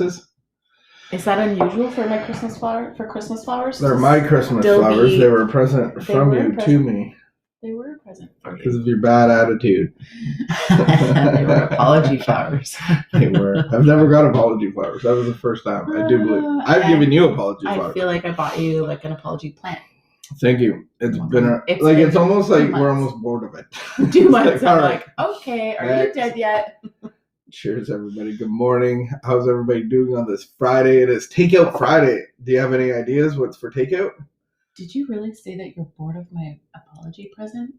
Is that unusual for my Christmas flowers? They're my Christmas flowers. They were a present from you to me. They were a present for you. Because of your bad attitude. They were apology flowers. They were. I've never got apology flowers. That was the first time. I do believe. I've given you apology flowers. I feel like I bought you like an apology plant. Thank you. It's almost like we're almost bored of it. 2 months. I'm like, okay, are you dead yet? Cheers, everybody. Good morning. How's everybody doing on this Friday? It is Takeout Friday. Do you have any ideas what's for takeout? Did you really say that you're bored of my apology present?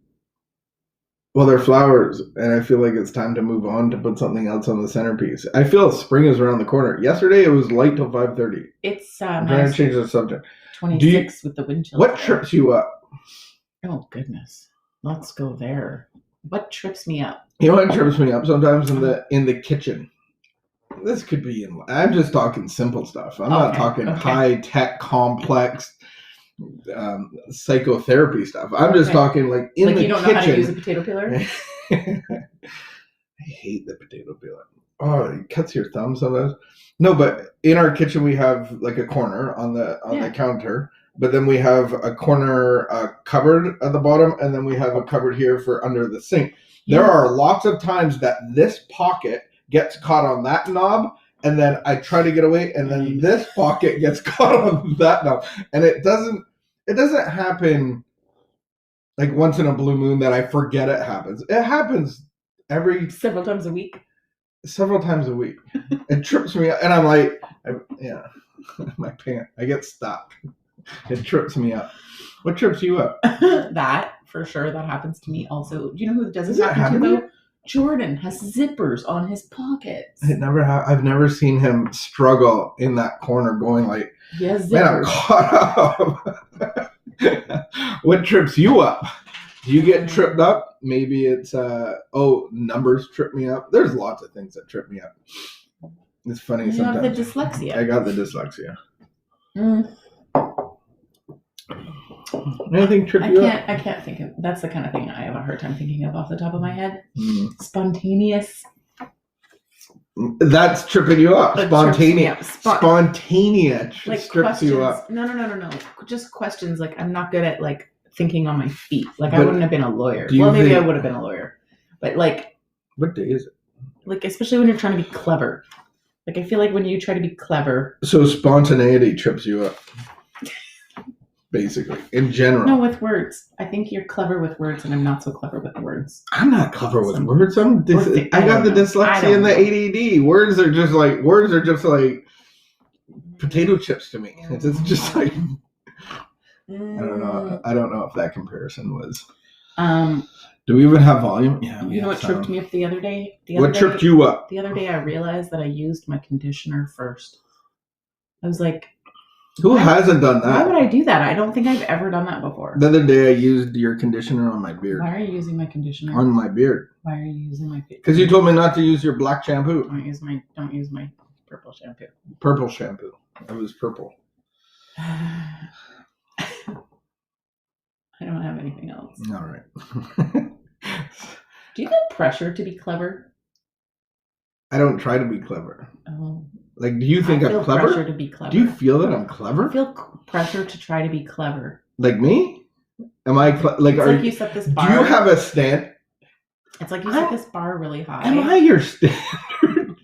Well, they're flowers, and I feel like it's time to move on to put something else on the centerpiece. I feel spring is around the corner. Yesterday, it was light till 5:30. It's I'm trying to change the subject. 26 with the wind chill. What trips you up? Oh, goodness. Let's go there. What trips me up? You know what trips me up sometimes in the kitchen? This could be I'm just talking simple stuff. I'm not talking high-tech, complex psychotherapy stuff. I'm just talking like in the kitchen. Like you don't know how to use a potato peeler? I hate the potato peeler. Oh, it cuts your thumb sometimes. No, but in our kitchen we have like a corner on the counter, but then we have a corner cupboard at the bottom, and then we have a cupboard here for under the sink. There are lots of times that this pocket gets caught on that knob, and then I try to get away, and then this pocket gets caught on that knob, and it doesn't happen like once in a blue moon that I forget it happens. It happens several times a week. It trips me up, and I'm like, my pant. I get stuck. It trips me up. What trips you up? That for sure. That happens to me also. Do you know who doesn't happen to though? Jordan has zippers on his pockets. I've never seen him struggle in that corner, going like, yes, man, I'm caught up. What trips you up? Do you get tripped up? Maybe it's numbers trip me up. There's lots of things that trip me up. It's funny you sometimes. You have the dyslexia. I got the dyslexia. Anything trip you up? I can't think of. That's the kind of thing I have a hard time thinking of off the top of my head. Spontaneous. That's tripping you up. Spontaneous. Spontaneous like trips you up. No. Just questions. Like I'm not good at like thinking on my feet. Like I wouldn't have been a lawyer. Well, maybe I would have been a lawyer. But like, what day is it? Like especially when you're trying to be clever. Like I feel like when you try to be clever. So spontaneity trips you up. Basically, in general. No, with words. I think you're clever with words, and I'm not so clever with words. I'm not clever with words. I got the dyslexia and the ADD. Words are just like potato chips to me. It's just like I don't know if that comparison was. Do we even have volume? Yeah. You know what tripped me up the other day? What tripped you up? The other day, I realized that I used my conditioner first. I was like. Who hasn't done that? Why would I do that? I don't think I've ever done that before. The other day I used your conditioner on my beard. Why are you using my conditioner? On my beard. Why are you using my beard? Because you told me not to use your black shampoo. Don't use my purple shampoo. Purple shampoo. It was purple. I don't have anything else. All right. Do you feel pressure to be clever? I don't try to be clever. Oh. Like, do you think I'm clever? Pressure to be clever. Do you feel that I'm clever? I feel pressure to try to be clever. Like me? Am I like you set this bar. Do you have a stand? It's like you set this bar really high. Am I your standard?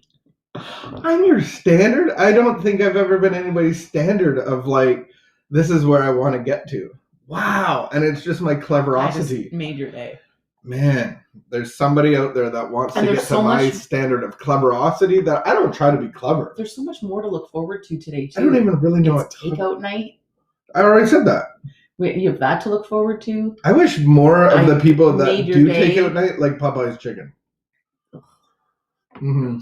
I'm your standard? I don't think I've ever been anybody's standard of like, this is where I want to get to. Wow. And it's just my cleverosity. I just made your day. Man, there's somebody out there that wants to get to my standard of cleverosity that I don't try to be clever. There's so much more to look forward to today, too. I don't even really know it's takeout night. I already said that. Wait, you have that to look forward to? I wish more of the people that do takeout night like Popeye's chicken. Mm-hmm.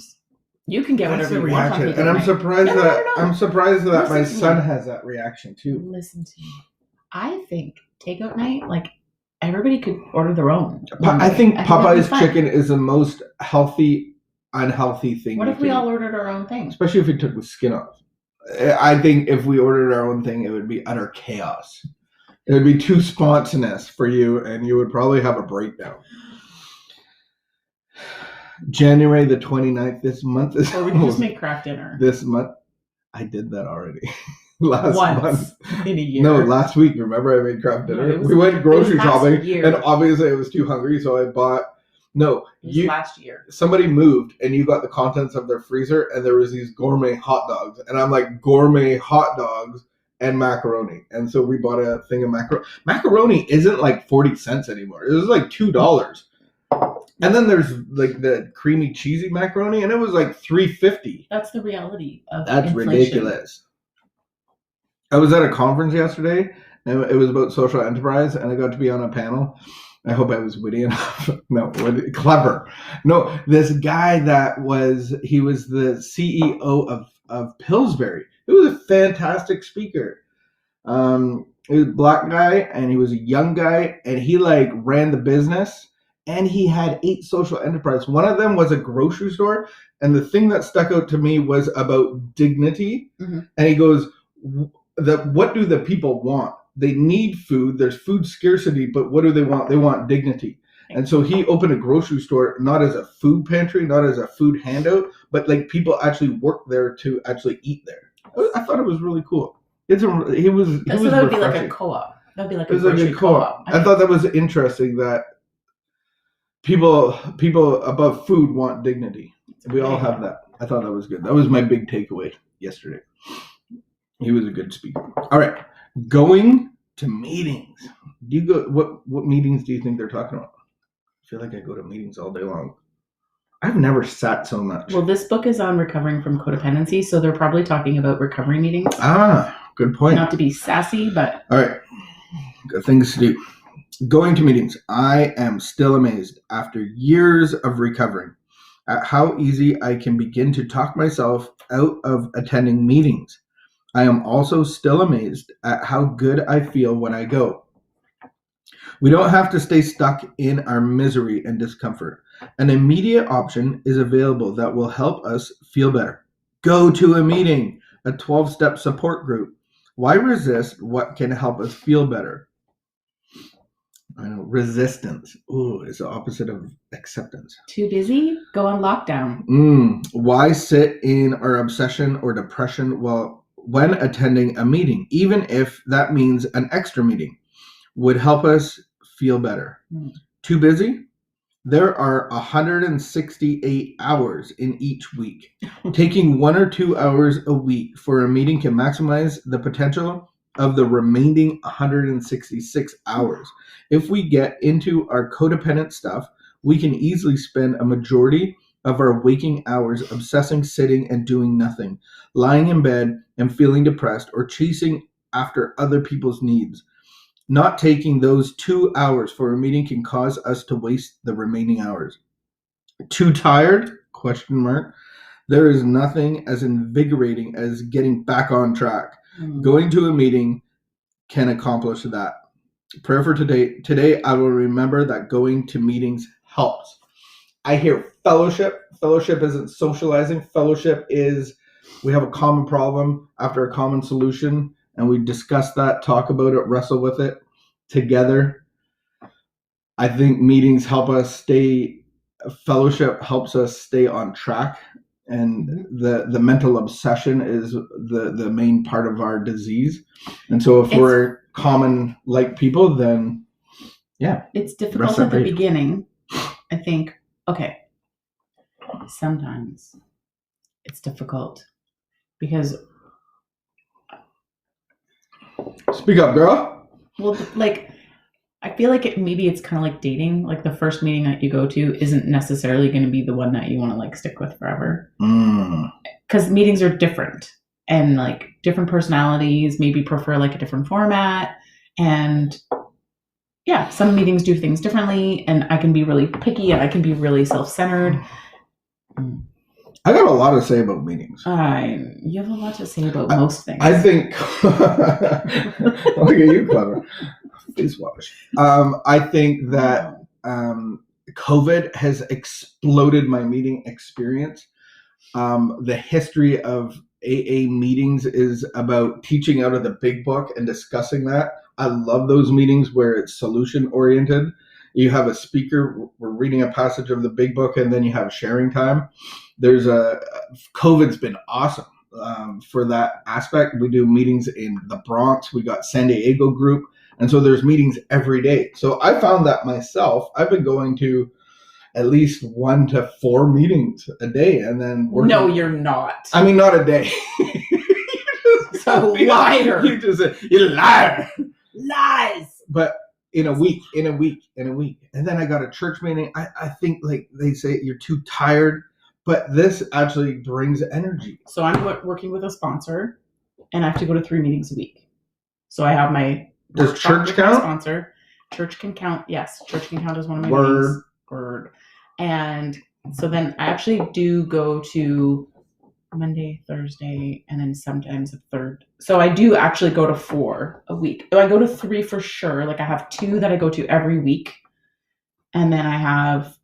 You can get whatever you want on takeout and I'm night. surprised that my son has that reaction, too. Listen to me. I think takeout night, like, everybody could order their own. I think Popeye's chicken is the most unhealthy thing. What if we all ordered our own thing? Especially if we took the skin off. I think if we ordered our own thing, it would be utter chaos. It would be too spontaneous for you, and you would probably have a breakdown. January the 29th. This month is. Or we can just make craft dinner. This month, I did that already. Once month in a year. No, last week. Remember, I made craft dinner. We went grocery shopping, and obviously I was too hungry, so I bought. No, last year. Somebody moved, and you got the contents of their freezer, and there was these gourmet hot dogs, and I'm like, gourmet hot dogs and macaroni, and so we bought a thing of macaroni. Macaroni isn't like 40 cents anymore. It was like $2. And then there's like the creamy cheesy macaroni, and it was like $3.50. That's the reality of That's inflation. Ridiculous. I was at a conference yesterday, and it was about social enterprise, and I got to be on a panel. I hope I was witty enough. No, clever. No, this guy he was the CEO of Pillsbury. He was a fantastic speaker. He was a black guy, and he was a young guy, and he like ran the business, and he had 8 social enterprises. One of them was a grocery store, and the thing that stuck out to me was about dignity. Mm-hmm. And he goes, what do the people want? They need food. There's food scarcity, but what do they want? They want dignity. And so he opened a grocery store, not as a food pantry, not as a food handout, but like people actually work there to actually eat there. I thought it was really cool. That would be like a co-op. That'd be like a grocery co-op. I thought that was interesting that people above food want dignity. We all have that. I thought that was good. That was my big takeaway yesterday. He was a good speaker. All right. Going to meetings. Do you go? What meetings do you think they're talking about? I feel like I go to meetings all day long. I've never sat so much. Well, this book is on recovering from codependency, so they're probably talking about recovery meetings. Good point. Not to be sassy, but... All right. Got things to do. Going to meetings. I am still amazed after years of recovering at how easy I can begin to talk myself out of attending meetings. I am also still amazed at how good I feel when I go. We don't have to stay stuck in our misery and discomfort. An immediate option is available that will help us feel better. Go to a meeting, a 12-step support group. Why resist what can help us feel better? I know, resistance. Ooh, it's the opposite of acceptance. Too busy? Go on lockdown. Why sit in our obsession or depression when attending a meeting, even if that means an extra meeting would help us feel better? Too busy? There are 168 hours in each week. Taking 1 or 2 hours a week for a meeting can maximize the potential of the remaining 166 hours. If we get into our codependent stuff, we can easily spend a majority of our waking hours obsessing, sitting, and doing nothing, lying in bed and feeling depressed, or chasing after other people's needs. Not taking those 2 hours for a meeting can cause us to waste the remaining hours. Too tired? ? There is nothing as invigorating as getting back on track. Going to a meeting can accomplish that. Prayer for today. Today, I will remember that going to meetings helps. I hear fellowship. Fellowship isn't socializing. Fellowship is we have a common problem after a common solution, and we discuss that, talk about it, wrestle with it together. I think meetings help us stay, fellowship helps us stay on track, and the mental obsession is the main part of our disease. And so if we're common like people, then yeah. It's difficult at the beginning. I think, okay, sometimes it's difficult because... Speak up, girl. Well, like, I feel like maybe it's kind of like dating. Like the first meeting that you go to isn't necessarily going to be the one that you want to like stick with forever. Because meetings are different, and like different personalities maybe prefer like a different format. And yeah, some meetings do things differently, and I can be really picky and I can be really self-centered. I got a lot to say about meetings. You have a lot to say about most things. I think, look at you, clever. Face wash. I think that COVID has exploded my meeting experience. The history of AA meetings is about teaching out of the big book and discussing that. I love those meetings where it's solution oriented. You have a speaker. We're reading a passage of the big book, and then you have sharing time. COVID's been awesome for that aspect. We do meetings in the Bronx. We got San Diego group. And so there's meetings every day. So I found that myself, I've been going to at least 1 to 4 meetings a day, and then working. No, you're not. I mean, not a day. So liar. You liar. Lies. But in a week. And then I got a church meeting. I think, like they say, you're too tired. But this actually brings energy. So I'm working with a sponsor, and I have to go to 3 meetings a week. So I have my... Does church count? Sponsor. Church can count. Yes, church can count as one of my meetings. Word. And so then I actually do go to Monday, Thursday, and then sometimes a third. So I do actually go to 4 a week. I go to 3 for sure. Like I have 2 that I go to every week, and then I have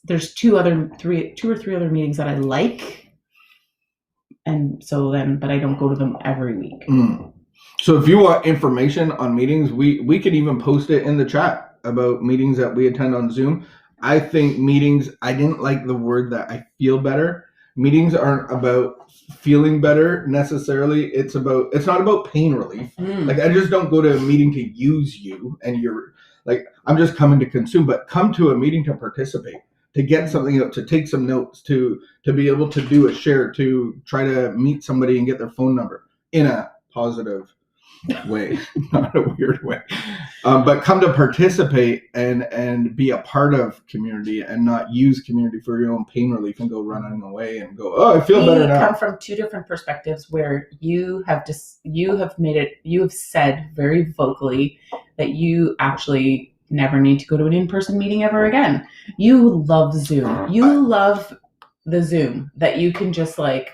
there's 2 or 3 other meetings that I like, and so then, but I don't go to them every week. So if you want information on meetings, we could even post it in the chat about meetings that we attend on Zoom. I think meetings, I didn't like the word that I feel better. Meetings aren't about feeling better necessarily. It's not about pain relief. Like I just don't go to a meeting to use you and you're like, I'm just coming to consume, but come to a meeting to participate, to get something up, to take some notes, to be able to do a share, to try to meet somebody and get their phone number in a positive way, not a weird way, but come to participate and be a part of community and not use community for your own pain relief and go running away and go, oh, I feel better now. Come from 2 different perspectives where you have said very vocally that you actually never need to go to an in-person meeting ever again. You love Zoom. You love the Zoom that you can just like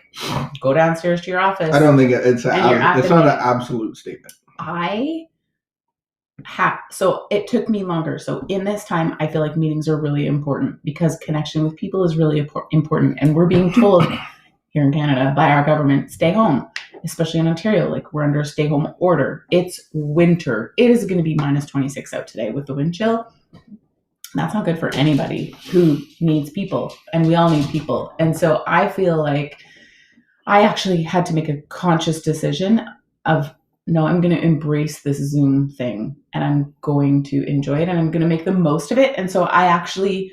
go downstairs to your office. I don't think it's not an absolute statement. So it took me longer. So in this time, I feel like meetings are really important because connection with people is really important. And we're being told here in Canada by our government, stay home, especially in Ontario. Like we're under a stay home order. It's winter. It is going to be minus 26 out today with the wind chill. That's not good for anybody who needs people, and we all need people. And so I feel like I actually had to make a conscious decision of, no, I'm going to embrace this Zoom thing and I'm going to enjoy it and I'm going to make the most of it. And so I actually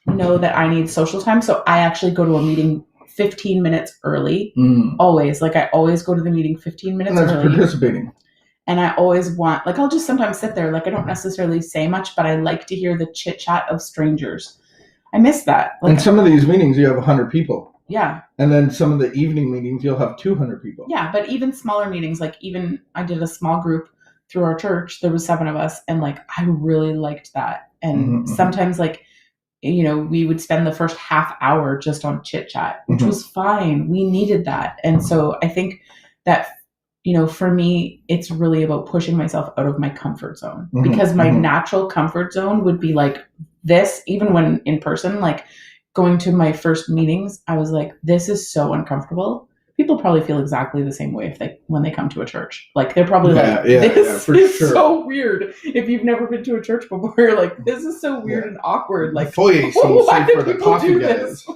know that I need social time. So I actually go to a meeting 15 minutes early, always. Like I always go to the meeting 15 minutes early. And that's early. Participating. And I always want, like, I'll just sometimes sit there. Like, I don't necessarily say much, but I like to hear the chit chat of strangers. I miss that. Like, in some of these meetings, you have 100 people. Yeah. And then some of the evening meetings, you'll have 200 people. Yeah. But even smaller meetings, like even I did a small group through our church. There was 7 of us. And like, I really liked that. And sometimes like, we would spend the first half hour just on chit chat, which was fine. We needed that. And so I think that, for me, it's really about pushing myself out of my comfort zone because my natural comfort zone would be like this, even when in person, like going to my first meetings, I was like, this is so uncomfortable. People probably feel exactly the same way when they come to a church. Like they're probably this is so weird. If you've never been to a church before, you're like, this is so weird and awkward. Like, the foyer seems safe for the coffee guys.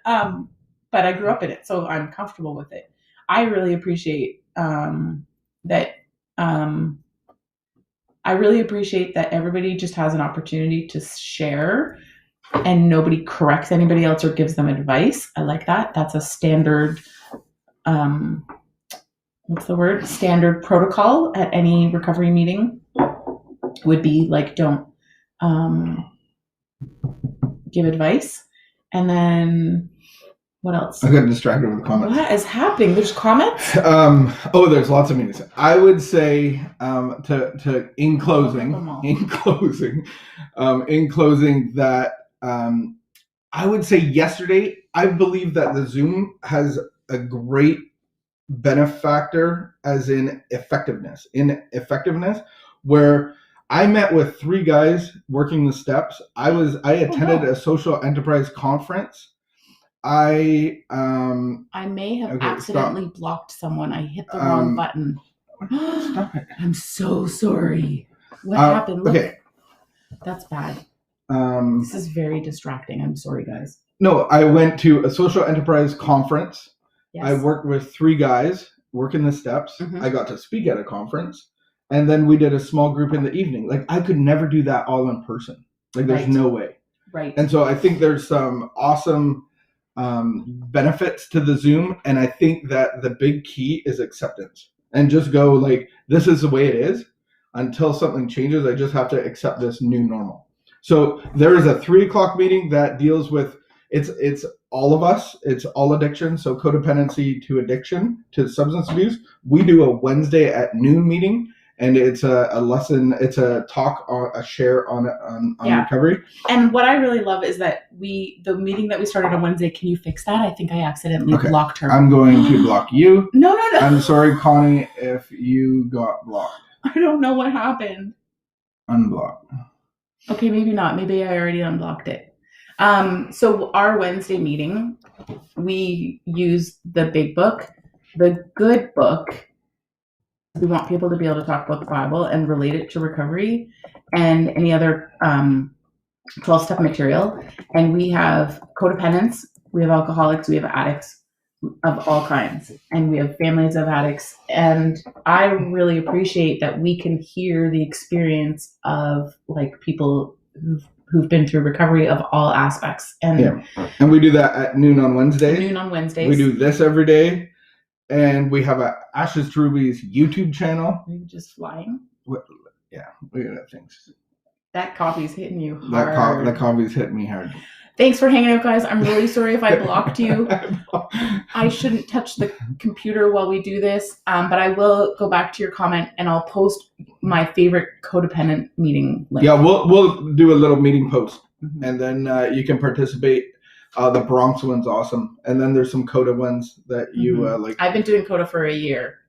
But I grew up in it, so I'm comfortable with it. I really appreciate that everybody just has an opportunity to share and nobody corrects anybody else or gives them advice. I like that. That's a standard, standard protocol at any recovery meeting would be like, don't give advice. And then what else? I got distracted with comments. What is happening? There's comments? There's lots of meetings. I would say in closing that I would say yesterday, I believe that the Zoom has a great benefactor as in effectiveness, where I met with 3 guys working the steps. I attended a social enterprise conference. I may have accidentally blocked someone. I hit the wrong button. Stop it. I'm so sorry. What happened? Look, okay. That's bad. This is very distracting. I'm sorry, guys. No, I went to a social enterprise conference. Yes. I worked with 3 guys working the steps. Mm-hmm. I got to speak at a conference. And then we did a small group in the evening. Like, I could never do that all in person. Like, there's no way. Right. And so I think there's some awesome benefits to the Zoom. And I think that the big key is acceptance. And just go like, this is the way it is. Until something changes, I just have to accept this new normal. So there is a 3:00 meeting that deals with, it's all of us. It's all addiction. So codependency to addiction to substance abuse. We do a Wednesday at noon meeting. And it's a lesson, it's a talk, a share on recovery. And what I really love is that the meeting that we started on Wednesday, can you fix that? I think I accidentally blocked her. I'm going to block you. No. I'm sorry, Connie, if you got blocked. I don't know what happened. Unblock. Okay, maybe not. Maybe I already unblocked it. So our Wednesday meeting, we use the big book, the good book. We want people to be able to talk about the Bible and relate it to recovery and any other 12-step material. And we have codependents, we have alcoholics, we have addicts of all kinds, and we have families of addicts. And I really appreciate that we can hear the experience of like people who've been through recovery of all aspects. And we do that at noon on Wednesdays. We do this every day. And we have a Ashes to Ruby's YouTube channel. Are you just flying? Yeah, we got things. That coffee's hitting you hard. That coffee's hitting me hard. Thanks for hanging out, guys. I'm really sorry if I blocked you. I shouldn't touch the computer while we do this, but I will go back to your comment and I'll post my favorite codependent meeting link. Yeah, we'll do a little meeting post, and then you can participate. The Bronx one's awesome. And then there's some Coda ones that you like. I've been doing Coda for a year.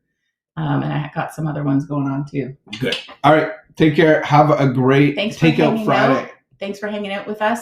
And I got some other ones going on too. Good. All right. Take care. Have a great Takeout Friday. Thanks for hanging out with us.